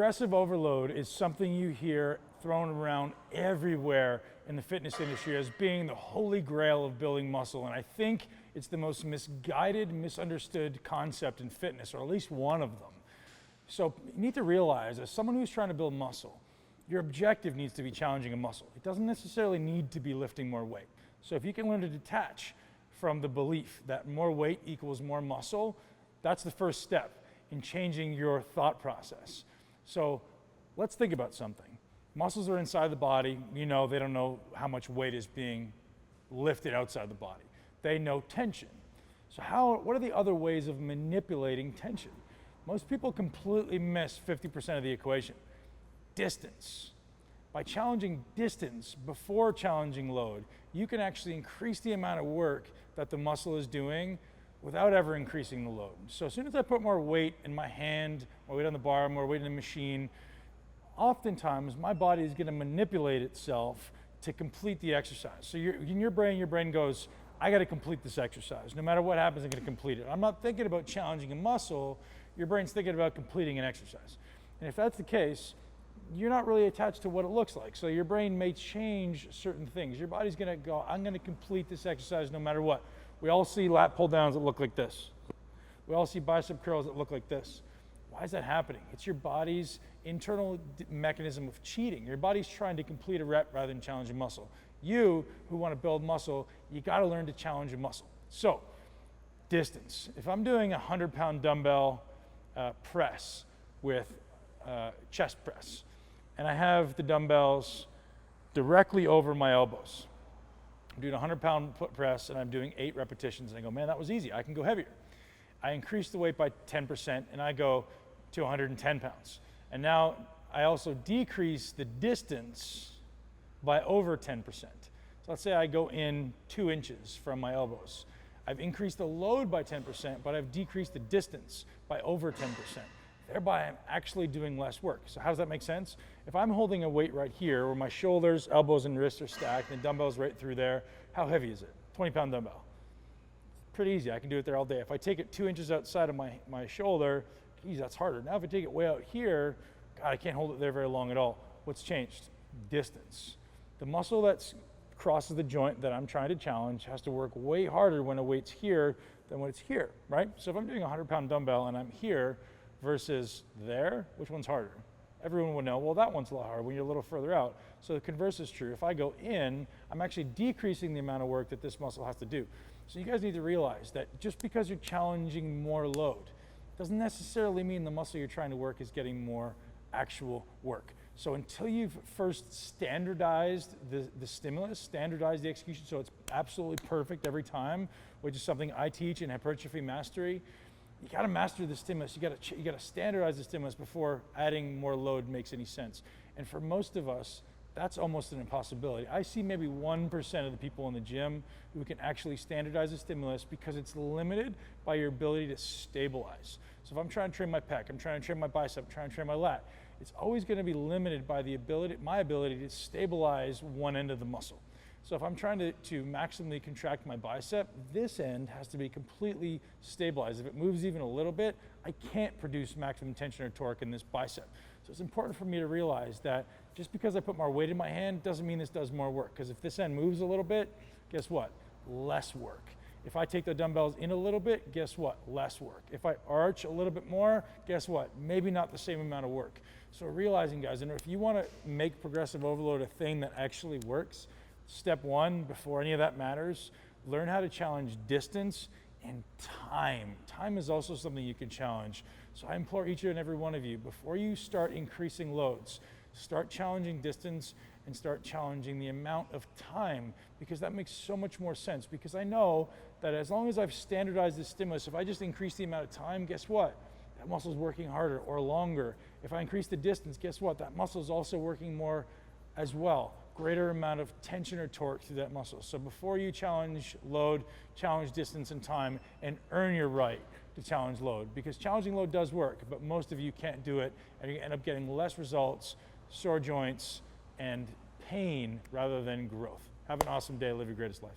Progressive overload is something you hear thrown around everywhere in the fitness industry as being the holy grail of building muscle. And I think it's the most misguided, misunderstood concept in fitness, or at least one of them. So you need to realize, as someone who's trying to build muscle, your objective needs to be challenging a muscle. It doesn't necessarily need to be lifting more weight. So if you can learn to detach from the belief that more weight equals more muscle, that's the first step in changing your thought process. So let's think about something. Muscles are inside the body. You know, they don't know how much weight is being lifted outside the body. They know tension. So what are the other ways of manipulating tension? Most people completely miss 50% of the equation. Distance. By challenging distance before challenging load, you can actually increase the amount of work that the muscle is doing without ever increasing the load. So as soon as I put more weight in my hand, more weight on the bar, more weight in the machine, oftentimes my body is going to manipulate itself to complete the exercise. So in your brain goes, I got to complete this exercise. No matter what happens, I'm going to complete it. I'm not thinking about challenging a muscle. Your brain's thinking about completing an exercise. And if that's the case, you're not really attached to what it looks like. So your brain may change certain things. Your body's going to go, I'm going to complete this exercise no matter what. We all see lat pull downs that look like this. We all see bicep curls that look like this. Why is that happening? It's your body's internal mechanism of cheating. Your body's trying to complete a rep rather than challenge a muscle. You, who want to build muscle, you got to learn to challenge a muscle. So, distance. If I'm doing a 100-pound dumbbell press with chest press, and I have the dumbbells directly over my elbows, I'm doing a 100-pound foot press and I'm doing 8 repetitions, and I go, man, that was easy. I can go heavier. I increase the weight by 10% and I go to 110 pounds. And now I also decrease the distance by over 10%. So let's say I go in 2 inches from my elbows. I've increased the load by 10%, but I've decreased the distance by over 10%. Thereby, I'm actually doing less work. So how does that make sense? If I'm holding a weight right here where my shoulders, elbows, and wrists are stacked, and the dumbbell's right through there, how heavy is it? 20-pound dumbbell. Pretty easy. I can do it there all day. If I take it 2 inches outside of my shoulder, geez, that's harder. Now if I take it way out here, God, I can't hold it there very long at all. What's changed? Distance. The muscle that crosses the joint that I'm trying to challenge has to work way harder when a weight's here than when it's here, right? So if I'm doing a 100-pound dumbbell and I'm here versus there, which one's harder? Everyone would know, well, that one's a lot harder when you're a little further out. So the converse is true. If I go in, I'm actually decreasing the amount of work that this muscle has to do. So you guys need to realize that just because you're challenging more load doesn't necessarily mean the muscle you're trying to work is getting more actual work. So until you've first standardized the stimulus, standardized the execution so it's absolutely perfect every time, which is something I teach in Hypertrophy Mastery, you got to master the stimulus. You got to standardize the stimulus before adding more load makes any sense. And for most of us, that's almost an impossibility. I see maybe 1% of the people in the gym who can actually standardize the stimulus because it's limited by your ability to stabilize. So if I'm trying to train my pec, I'm trying to train my bicep, I'm trying to train my lat, it's always going to be limited by my ability to stabilize one end of the muscle. So if I'm trying to maximally contract my bicep, this end has to be completely stabilized. If it moves even a little bit, I can't produce maximum tension or torque in this bicep. So it's important for me to realize that just because I put more weight in my hand doesn't mean this does more work. Because if this end moves a little bit, guess what? Less work. If I take the dumbbells in a little bit, guess what? Less work. If I arch a little bit more, guess what? Maybe not the same amount of work. So realizing, guys, and if you want to make progressive overload a thing that actually works, step 1, before any of that matters, learn how to challenge distance and time. Time is also something you can challenge. So I implore each and every one of you, before you start increasing loads, start challenging distance and start challenging the amount of time, because that makes so much more sense. Because I know that as long as I've standardized the stimulus, if I just increase the amount of time, guess what? That muscle's working harder or longer. If I increase the distance, guess what? That muscle's also working more as well. Greater amount of tension or torque through that muscle. So before you challenge load, challenge distance and time, and earn your right to challenge load, because challenging load does work, but most of you can't do it, and you end up getting less results, sore joints, and pain rather than growth. Have an awesome day. Live your greatest life.